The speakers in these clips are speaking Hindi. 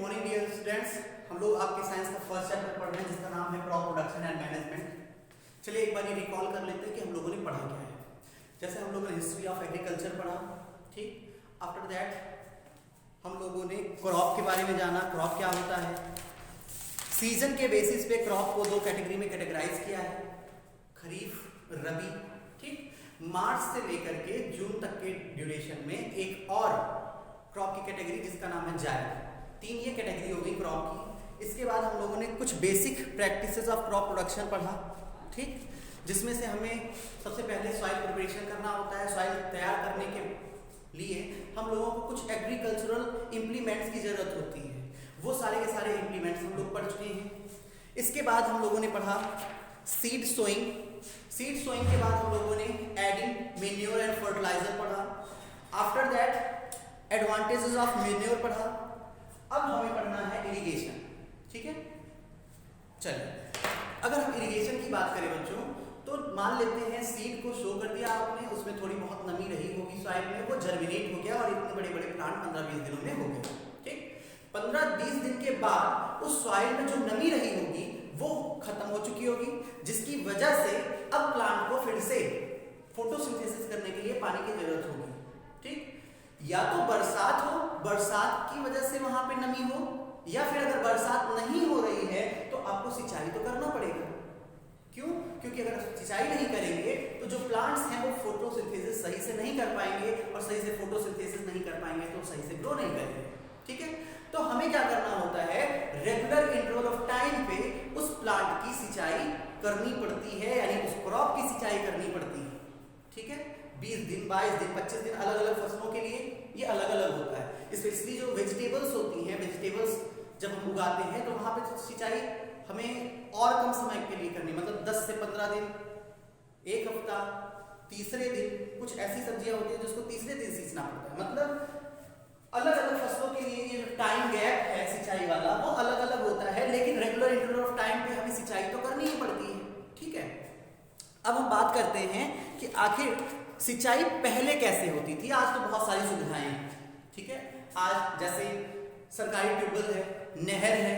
Morning dear students. हम लोग आपके साइंस का फर्स्ट चैप्टर पढ़ रहे हैं जिसका नाम है क्रॉप प्रोडक्शन एंड मैनेजमेंट। चलिए एक बार ये रिकॉल कर लेते हैं कि हम लोगों ने पढ़ा क्या है। जैसे हम लोगों ने हिस्ट्री ऑफ एग्रीकल्चर पढ़ा, ठीक। आफ्टर दैट हम लोगों ने क्रॉप के बारे में जाना, क्रॉप क्या होता है। सीजन के बेसिस पे क्रॉप को दो कैटेगरी में कैटेगराइज किया है, खरीफ, रबी, ठीक। मार्च से लेकर के जून तक के ड्यूरेशन में एक और क्रॉप की कैटेगरी जिसका नाम है जायद। तीन ये कैटेगरी हो गई क्रॉप की। इसके बाद हम लोगों ने कुछ basic practices of crop production पढ़ा, ठीक, जिसमें से हमें सबसे पहले सॉइल प्रिपरेशन करना होता है। सॉइल तैयार करने के लिए हम लोगों को कुछ एग्रीकल्चरल इम्प्लीमेंट्स की जरूरत होती है। वो सारे के सारे इम्प्लीमेंट्स हम लोग पढ़ चुके हैं। इसके बाद हम लोगों ने पढ़ा सीड सोइंग। सीड सोइंग के बाद हम लोगों ने एडिंग मेन्योर एंड फर्टिलाइजर पढ़ा। After that advantages of manure पढ़ा। अब हमें पढ़ना है इरिगेशन, ठीक है। चलिए अगर हम इरिगेशन की बात करें बच्चों, तो मान लेते हैं सीड को शो कर दिया आपने, उसमें थोड़ी बहुत नमी रही होगी सॉइल में, वो जर्मिनेट हो गया और इतने बड़े बड़े प्लांट 15-20 दिनों में हो गए, ठीक। 15-20 दिन के बाद उस सॉइल में जो नमी रही होगी वो खत्म हो चुकी होगी, जिसकी वजह से अब प्लांट को फिर से फोटोसिंथेसिस करने के लिए पानी की जरूरत होगी, ठीक। या तो बरसात हो, बरसात की वजह से वहां पे नमी हो, या फिर अगर बरसात नहीं हो रही है तो आपको सिंचाई तो करना पड़ेगा। क्यों? क्योंकि अगर सिंचाई नहीं करेंगे तो जो प्लांट्स हैं वो फोटोसिंथेसिस सही से नहीं कर पाएंगे, और सही से फोटोसिंथेसिस नहीं कर पाएंगे तो सही से ग्रो नहीं करेंगे, ठीक है। तो हमें क्या करना होता है, रेगुलर इंटरवल ऑफ टाइम पे उस प्लांट की सिंचाई करनी पड़ती है, यानी उस क्रॉप की सिंचाई करनी पड़ती है, ठीक है। 20 दिन, 22 दिन, 25 दिन अलग अलग फसलों के लिए ये अलग अलग होता है। स्पेशली जो वेजिटेबल्स होती हैं, वेजिटेबल्स जब हम उगाते हैं तो वहां पे सिंचाई हमें और कम समय के लिए करनी, मतलब 10 से 15 दिन, एक हफ्ता, तीसरे दिन। कुछ ऐसी सब्जियां होती हैं जिसको तीसरे दिन सींचना पड़ता है। मतलब अलग अलग फसलों के लिए ये जो टाइम गैप है सिंचाई वाला वो अलग अलग होता है, लेकिन रेगुलर इंटरवल ऑफ टाइम पे हमें सिंचाई तो करनी ही पड़ती है, ठीक है। अब हम बात करते हैं कि आखिर सिंचाई पहले कैसे होती थी। आज तो बहुत सारी सुविधाएं हैं, ठीक है। आज जैसे सरकारी ट्यूबवेल है, नहर है,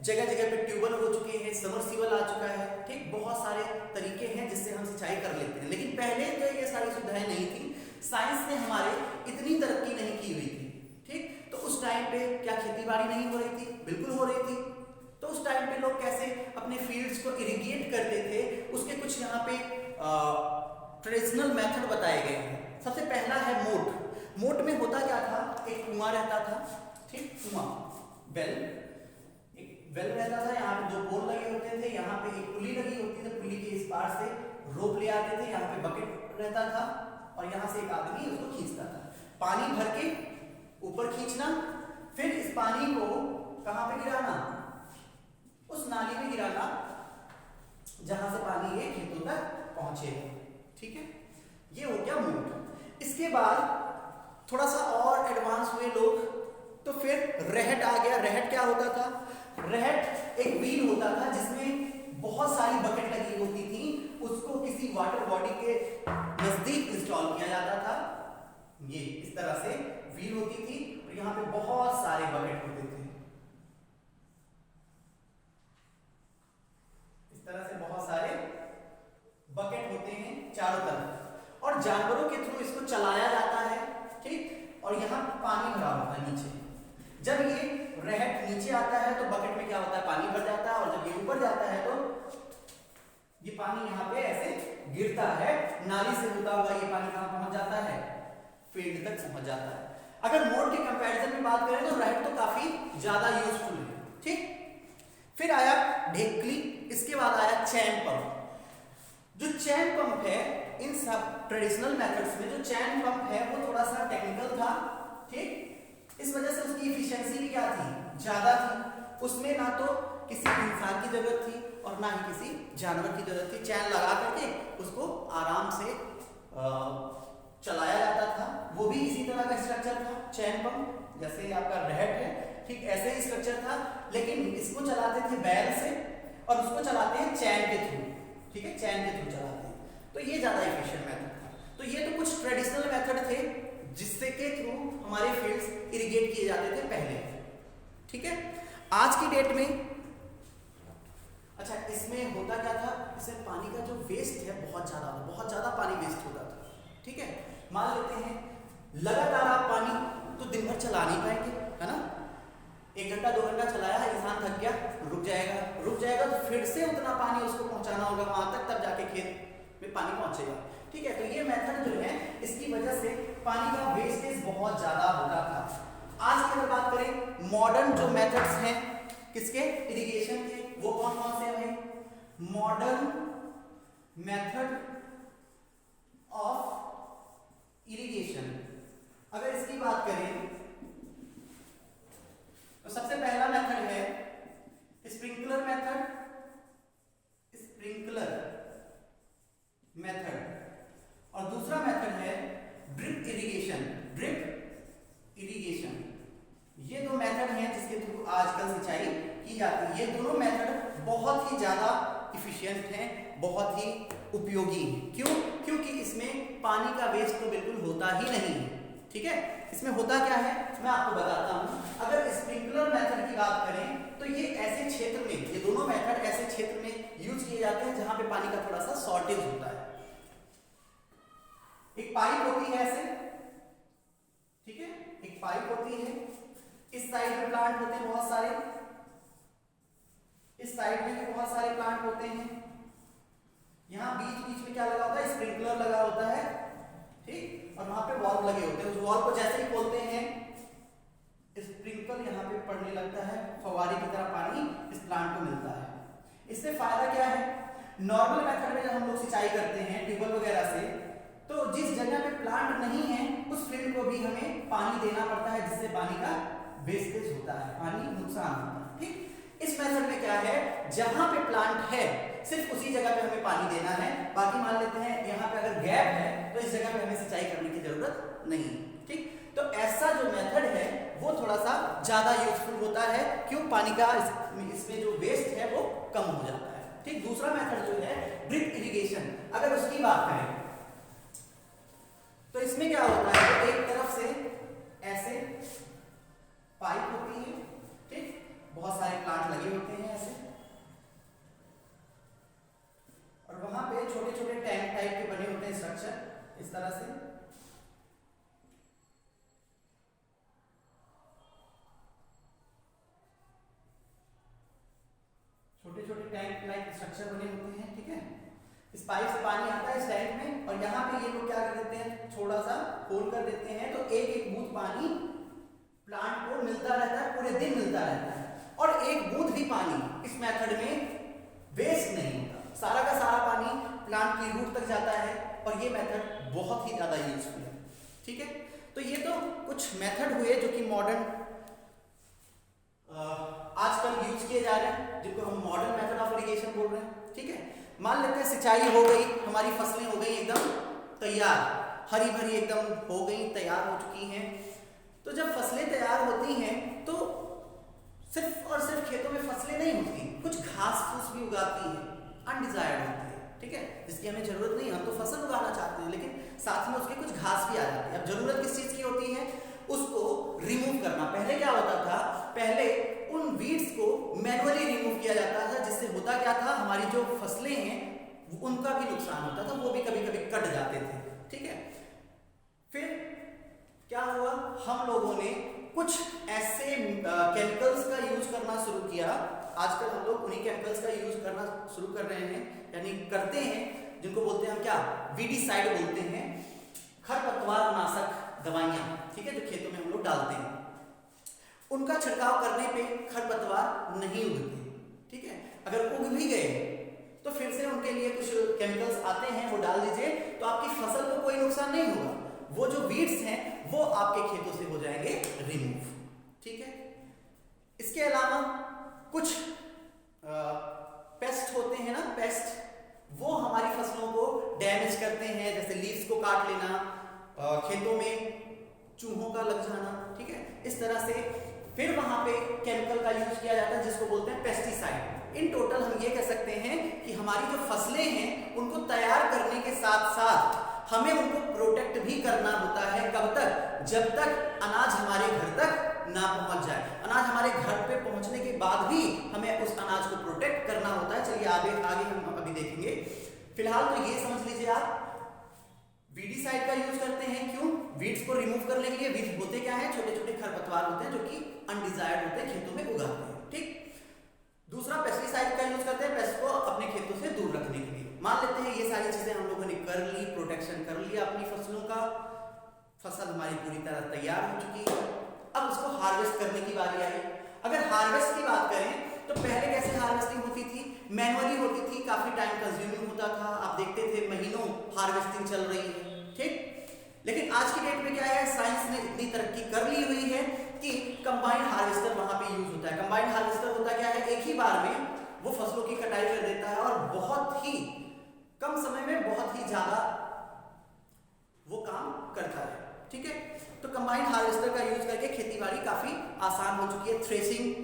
जगह जगह पे ट्यूबवेल हो चुके हैं, सबमर्सिबल आ चुका है, ठीक। बहुत सारे तरीके हैं जिससे हम सिंचाई कर लेते हैं, लेकिन पहले तो ये सारी सुविधाएं नहीं थी। साइंस ने हमारे इतनी तरक्की नहीं की हुई थी, ठीक। तो उस टाइम पे क्या खेती बाड़ी नहीं हो रही थी? बिल्कुल हो रही थी। तो उस टाइम पे लोग कैसे अपने फील्ड्स को इरिगेट करते थे, उसके कुछ यहाँ पे ट्रेडिशनल मेथड बताए गए हैं। सबसे पहला है मोट। मोट में होता क्या था, एक कुआं रहता था, ठीक, कुआं, वेल, एक वेल रहता था, यहाँ पे 2 पोल लगे होते थे, यहाँ पे एक पुली लगी होती थी, पुली के इस पार से रोप ले आते थे, यहाँ पे बकेट रहता था और यहाँ से एक आदमी उसको खींचता था। पानी भर के ऊपर खींचना, फिर इस पानी को कहाँ पे गिराना, उस नाली में गिराना जहां से पानी ये खेतों तक पहुंचे, ठीक है। ये हो गया मोट। इसके बाद थोड़ा सा और एडवांस हुए लोग, तो फिर रहट आ गया। रहट क्या होता था? रहट एक व्हील होता था जिसमें बहुत सारी बकेट लगी होती थी, उसको किसी वाटर बॉडी के नजदीक इंस्टॉल किया जाता था। ये इस तरह से व्हील होती थी और यहाँ पे बहुत सारे बकेट होते थे, इस तरह से बहुत सारे बकेट होते हैं चारों तरफ, और जानवरों के थ्रू इसको चलाया जाता है, ठीक। और यहाँ पानी भरा होता है नीचे। जब ये रहट नीचे आता है तो बकेट में क्या होता है, पानी भर जाता है, और जब ये ऊपर जाता है तो ये पानी यहाँ पे ऐसे गिरता है, नाली से होता हुआ ये पानी कहाँ पहुंच जाता है, फील्ड तक पहुंच जाता है। अगर मोट के कंपैरिजन में बात करें तो रहट तो काफी ज्यादा यूजफुल है, ठीक। फिर आया ढेकली, इसके बाद आया चैन पंप। जो चैन पंप है, इन सब ट्रेडिशनल मेथड्स में जो चैन पंप है वो थोड़ा सा टेक्निकल था, ठीक। इस वजह से उसकी एफिशिएंसी भी क्या थी, ज्यादा थी। उसमें ना तो किसी इंसान की जरूरत थी और ना ही किसी जानवर की जरूरत थी। चैन लगा करके उसको आराम से चलाया जाता था। वो भी इसी तरह का स्ट्रक्चर था, चैन पंप जैसे आपका रहट है, ठीक ऐसे ही स्ट्रक्चर था, लेकिन इसको चलाते थे बैल से और उसको चलाते हैं चैन के थ्रू, ठीक है, चैन के थ्रू चलाते हैं। तो ये ज्यादा एफिशिएंट मेथड था। तो ये तो कुछ ट्रेडिशनल मेथड थे जिससे के थ्रू हमारे फील्ड्स इरिगेट किए जाते थे पहले, ठीक है। आज की डेट में अच्छा इसमें होता क्या था, इसमें पानी का जो वेस्ट है बहुत ज़्यादा पानी वेस्ट होता था। ठीक है, मान लेते हैं लगातार आप पानी तो दिन भर चला नहीं पाएंगे, है ना। 1 घंटा 2 घंटा चलाया है, इंसान थक गया, रुक जाएगा तो फिर से उतना पानी उसको पहुंचाना होगा वहां तक, तब जाके खेत में पानी पहुंचेगा। ठीक है, तो ये मेथड जो है इसकी वजह से पानी का वेस्टेज बहुत ज्यादा होता था। आज की अगर बात करें मॉडर्न जो मेथड्स हैं किसके, इरिगेशन के, वो कौन कौन से हैं? Modern method of irrigation. अगर इसकी बात करें तो सबसे पहला मेथड है स्प्रिंकलर मेथड और दूसरा मेथड है ड्रिप इरिगेशन। ये दो मेथड हैं जिसके थ्रू आजकल सिंचाई की जाती है। ये दोनों मेथड बहुत ही ज्यादा इफिशिएंट हैं, बहुत ही उपयोगी हैं। क्यों? क्योंकि इसमें पानी का वेस्ट तो बिल्कुल होता ही नहीं है। ठीक है, इसमें होता क्या है मैं आपको बताता हूं। अगर स्प्रिंकलर मेथड की बात करें तो ये ऐसे क्षेत्र में, ये दोनों मेथड ऐसे क्षेत्र में यूज किए जाते हैं जहां पे पानी का थोड़ा सा शॉर्टेज होता है। एक पाइप होती है ऐसे, ठीक है, एक पाइप होती है, इस साइड में प्लांट होते हैं बहुत सारे, इस साइड में भी बहुत सारे प्लांट होते हैं, यहां बीच में क्या लगा होता है, स्प्रिंकलर लगा होता है, ठीक, और वहां पे वॉल्व लगे होते हैं। उस वॉल्व को जैसे ही खोलते हैं स्प्रिंकल यहाँ पे पड़ने लगता है, फव्वारे की तरह पानी इस प्लांट को मिलता है। इससे फायदा क्या है, नॉर्मल मेथड में जब हम लोग सिंचाई करते हैं ट्यूबवेल वगैरह से, तो जिस जगह पे प्लांट नहीं है उस फील्ड को भी हमें पानी देना पड़ता है, जिससे पानी का वेस्टेज होता है, पानी नुकसान होता है। ठीक, इस मेथड में क्या है, जहां पे प्लांट है सिर्फ उसी जगह पे हमें पानी देना है, बाकी मान लेते हैं यहाँ पे अगर गैप है तो इस जगह पे हमें सिंचाई करने की जरूरत नहीं। ठीक, तो ऐसा जो मेथड है वो थोड़ा सा ज्यादा यूजफुल होता है। क्यों? पानी का इसमें जो वेस्ट है वो कम हो जाता है। ठीक, दूसरा मेथड जो है ड्रिप इरिगेशन, अगर उसकी बात करें तो इसमें क्या होता है, एक तरफ से ऐसे पाइप होती है, ठीक, बहुत सारे प्लांट लगे होते हैं ऐसे, और वहां पे छोटे छोटे टैंक टाइप के बने होते हैं स्ट्रक्चर इस तरह से, छोटे छोटे टैंक लाइक स्ट्रक्चर बने होते हैं। ठीक है, इस पाइप से पानी आता है इस टैंक में, और यहाँ पे ये लोग क्या कर देते हैं, थोड़ा सा होल कर देते हैं, तो एक एक बूंद पानी प्लांट को मिलता रहता है, पूरे दिन मिलता रहता है, और एक बूंद भी पानी इस मेथड में वेस्ट नहीं होता, सारा का सारा पानी प्लांट की रूट तक जाता है, और ये मेथड बहुत ही ज्यादा यूजफुल है। ठीक है, तो ये तो कुछ मेथड हुए जो कि मॉडर्न आजकल यूज किए जा रहे हैं, जिनको हम मॉडर्न मेथड ऑफ इरिगेशन बोल रहे हैं। ठीक है, मान लेते हैं सिंचाई हो गई, हमारी फसलें हो गई एकदम तैयार, हरी भरी एकदम हो गई, तैयार हो चुकी हैं। तो जब फसलें तैयार होती हैं तो सिर्फ और सिर्फ खेतों में फसलें नहीं होती, कुछ घास फूस भी उगाती है, अनडिजायर्ड होती है। ठीक है, जिसकी हमें जरूरत नहीं, हम तो फसल उगाना चाहते हैं, लेकिन साथ में उसके कुछ घास भी आ जाती है। अब जरूरत किस चीज की होती है, उसको रिमूव करना। पहले क्या होता था, पहले उन वीड्स को मैनुअली रिमूव किया जाता था, जिससे होता क्या था, हमारी जो फसलें हैं उनका भी नुकसान होता था, वो भी कभी कभी कट जाते थे। ठीक है, फिर क्या हुआ, हम लोगों ने कुछ ऐसे केमिकल्स का यूज करना शुरू किया। आजकल हम लोग उन्हीं केमिकल्स का यूज करना शुरू कर रहे हैं, यानी करते हैं, जिनको बोलते हैं हम क्या, वीडीसाइड बोलते हैं, खरपतवार नाशक दवाइयां। ठीक है, जो खेतों में हम लोग डालते हैं, उनका छिड़काव करने पे खरपतवार नहीं उगते। ठीक है, अगर उग भी गए तो फिर से उनके लिए कुछ केमिकल्स आते हैं, वो डाल दीजिए, तो आपकी फसल को कोई नुकसान नहीं होगा, वो जो वीड्स हैं वो आपके खेतों से हो जाएंगे रिमूव। ठीक है, इसके अलावा कुछ पेस्ट होते हैं ना, पेस्ट, वो हमारी फसलों को डैमेज करते हैं, जैसे लीव्स को काट लेना, खेतों में चूहों का लग जाना। ठीक है, इस तरह से फिर वहां पे केमिकल का यूज किया जाता है जिसको बोलते हैं पेस्टिसाइड। इन टोटल हम ये कह सकते हैं कि हमारी जो फसलें हैं उनको तैयार करने के साथ साथ हमें उनको प्रोटेक्ट भी करना होता है। कब तक? जब तक अनाज हमारे घर तक ना पहुंच जाए। अनाज हमारे घर पे पहुंचने के बाद भी हमें उस अनाज को प्रोटेक्ट करना होता है। चलिए आगे आगे हम अभी देखेंगे। फिलहाल तो ये समझ लीजिए आप वीडीसाइड का यूज करते हैं, क्यों? वीड्स को रिमूव करने के लिए। वीड्स होते क्या है? छोटे छोटे खरपतवार होते हैं जो कि अनडिजायर्ड होते हैं, खेतों में उगाते हैं, ठीक। दूसरा पेस्टिसाइड का यूज करते हैं पेस्ट को अपने खेतों से दूर रखने के लिए। मान लेते हैं ये सारी चीजें हम लोगों ने कर ली, प्रोटेक्शन कर लिया अपनी फसलों का, फसल हमारी पूरी तरह तैयार हो चुकी है। अब उसको हार्वेस्ट करने की बारी आई। अगर हार्वेस्ट की बात करें तो पहले कैसे हार्वेस्टिंग होती थी? मैनुअली होती थी, काफी टाइम कंज्यूमिंग होता था, आप देखते थे महीनों हार्वेस्टिंग चल रही है, ठीक। लेकिन आज की डेट में क्या है, साइंस ने इतनी तरक्की कर ली हुई है कि कंबाइंड हार्वेस्टर वहां पे यूज होता है। कंबाइंड हार्वेस्टर होता क्या है, एक ही बार में वो फसलों की कटाई कर देता है और बहुत ही कम समय में बहुत ही ज्यादा वो काम करता है, ठीक है। तो कंबाइंड हार्वेस्टर का यूज करके खेतीबाड़ी काफी आसान हो चुकी है। थ्रेसिंग,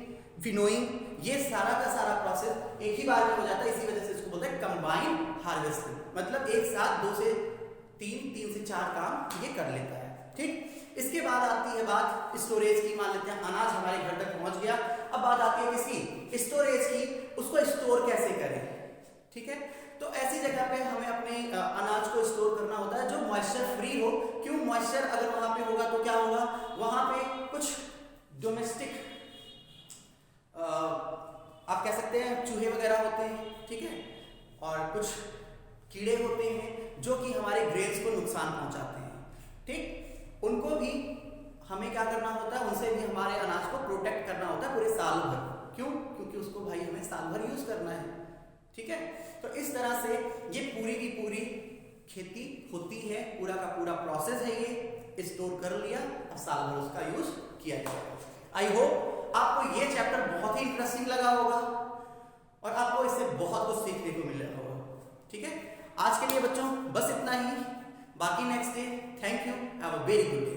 विनोइंग, ये सारा का सारा प्रोसेस एक ही बार में हो जाता है, इसी वजह से इसको बोलते हैं कंबाइंड हार्वेस्टिंग। मतलब एक साथ 2 से 3 से 4 काम ये कर लेता है, ठीक। इसके बाद आती है बात स्टोरेज की। मान लेते हैं अनाज हमारे घर तक पहुंच गया, अब बात आती है किसकी? स्टोरेज की। उसको स्टोर कैसे करें, ठीक है। तो ऐसी जगह पे हमें अपने अनाज को स्टोर करना होता है जो मॉइस्चर फ्री हो। क्यों? मॉइस्चर अगर वहां पे होगा तो क्या होगा, वहां पे कुछ डोमेस्टिक आप कह सकते हैं चूहे वगैरह होते हैं, ठीक है, और कुछ कीड़े होते हैं जो कि हमारे ग्रेन्स को नुकसान पहुंचाते हैं, ठीक। उनको भी हमें क्या करना होता है, उनसे भी हमारे अनाज को प्रोटेक्ट करना होता है पूरे साल भर। क्यों? क्योंकि उसको भाई हमें साल भर यूज करना है, ठीक है। तो इस तरह से ये पूरी की पूरी खेती होती है, पूरा का पूरा प्रोसेस है ये। स्टोर कर लिया, अब साल भर उसका यूज किया जाएगा। आई होप आपको ये चैप्टर बहुत ही इंटरेस्टिंग लगा होगा और आपको इससे बहुत कुछ सीखने को मिल रहा होगा, ठीक है। आज के लिए बच्चों बस इतना ही, बाकी next day. Thank you, have a very good day.